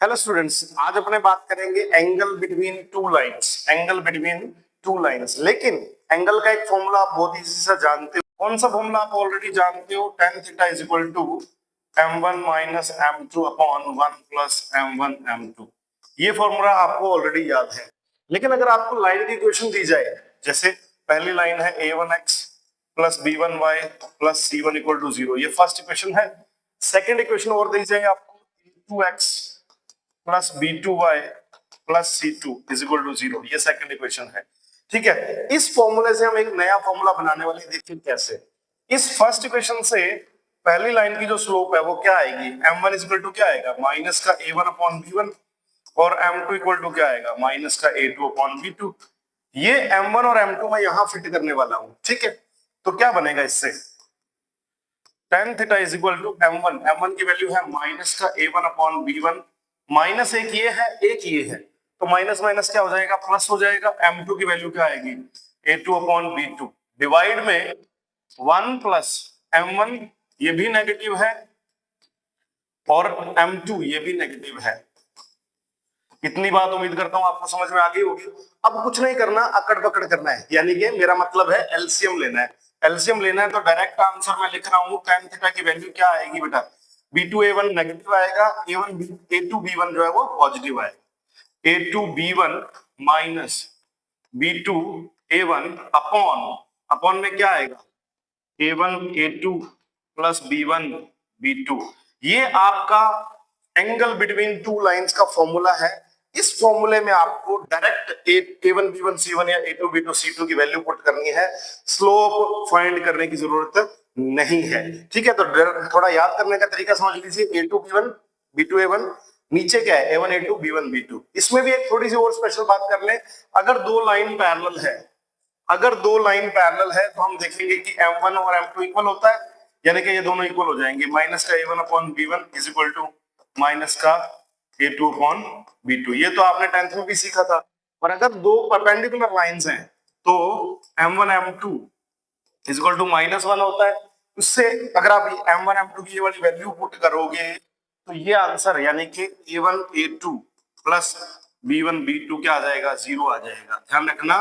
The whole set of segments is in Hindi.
हेलो स्टूडेंट्स, आज अपने बात करेंगे angle between two lines. Angle between two lines, लेकिन एंगल का एक फॉर्मूला आप बहुत इजी से जानते हो। कौन सा फॉर्मूला आप ऑलरेडी जानते हो? tan theta is equal to m1 minus m2 upon 1 plus m1 m2। ये फॉर्मूला आपको ऑलरेडी याद है। लेकिन अगर आपको लाइन की इक्वेशन दी जाए, जैसे पहली लाइन है a1x plus b1y plus c1 equal to 0, ये फर्स्ट इक्वेशन है। सेकेंड इक्वेशन और दी जाए आपको a2x plus b2y plus c2 is equal to 0, ये सेकंड इक्वेशन है। ठीक है, इस फॉर्मूले से हम एक नया फॉर्मूला बनाने वाले हैं। देखिए कैसे। इस फर्स्ट इक्वेशन से पहली लाइन की जो स्लोप है वो क्या आएगी? m1 इज इक्वल टू क्या आएगा? माइनस का a1 अपॉन b1, और m2 इक्वल टू क्या आएगा? माइनस का a2 अपॉन b2। ये m1 और m2 मैं यहां फिट करने वाला हूं। ठीक है, तो क्या बनेगा इससे? tan theta is equal to m1 की वैल्यू है माइनस का a1 अपॉन b1, माइनस एक ये है, तो माइनस माइनस क्या हो जाएगा? प्लस हो जाएगा। m2 की वैल्यू क्या आएगी? a2 अपॉन b2 डिवाइड में 1 प्लस m1, ये भी नेगेटिव है, और m2 ये भी नेगेटिव है। इतनी बात उम्मीद करता हूं आपको समझ में आ गई होगी। अब कुछ नहीं करना, अकड़ पकड़ करना है, यानी कि मेरा मतलब है एलसीएम लेना है। एलसीएम लेना है तो डायरेक्ट आंसर मैं लिख रहा हूं, tan थीटा की वैल्यू क्या आएगी बेटा? b2a1 नेगेटिव आएगा, a2b1 जो है वो पॉजिटिव आएगा। a2b1 माइनस b2a1 अपॉन में क्या आएगा? a1 a2 plus b1 b2। ये आपका एंगल बिटवीन टू लाइंस का फॉर्मूला है। इस फॉर्मूले में आपको डायरेक्ट a1 b1 c1 या a2 b2 c2 की वैल्यू पुट करनी है, स्लोप फाइंड करने की जरूरत नहीं है। ठीक है, तो थोड़ा याद करने का तरीका समझ लीजिए। a2 b1 b2 a1, नीचे क्या है? a1 a2 b1 b2। इसमें भी एक थोड़ी सी और स्पेशल बात कर लें। अगर दो लाइन पैरेलल है, तो हम देखेंगे कि m1 और m2 इक्वल होता है, यानी कि ये दोनों इक्वल हो जाएंगे। माइनस का a1 upon b1 is equal to minus का a2 अपॉन b2। ये तो आपने 10th में भी सीखा था। और अगर दो परपेंडिकुलर लाइंस हैं तो m1 m2 is equal to -1 होता है। उससे अगर आप m1 m2 की ये वाली वैल्यू पुट करोगे तो ये आंसर, यानी कि a1 a2 plus b1 b2 क्या आ जाएगा? 0 आ जाएगा। ध्यान रखना,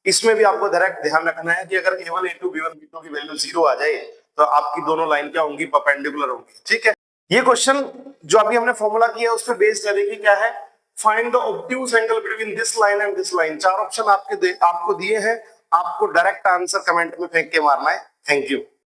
इसमें भी आपको डायरेक्ट ध्यान रखना है कि अगर a1 a2 b1 b2 की वैल्यू 0 आ जाए तो आपकी दोनों लाइन क्या होंगी? परपेंडिकुलर होंगी। ठीक है, ये क्वेश्चन जो अभी हमने फॉर्मूला किया है उस पर बेस्ड है। देखिए क्या है, find the obtuse angle between this line and this line. 4 option आपको दिए हैं, आपको डायरेक्ट आंसर कमेंट में फेंक के मारना है। Thank you.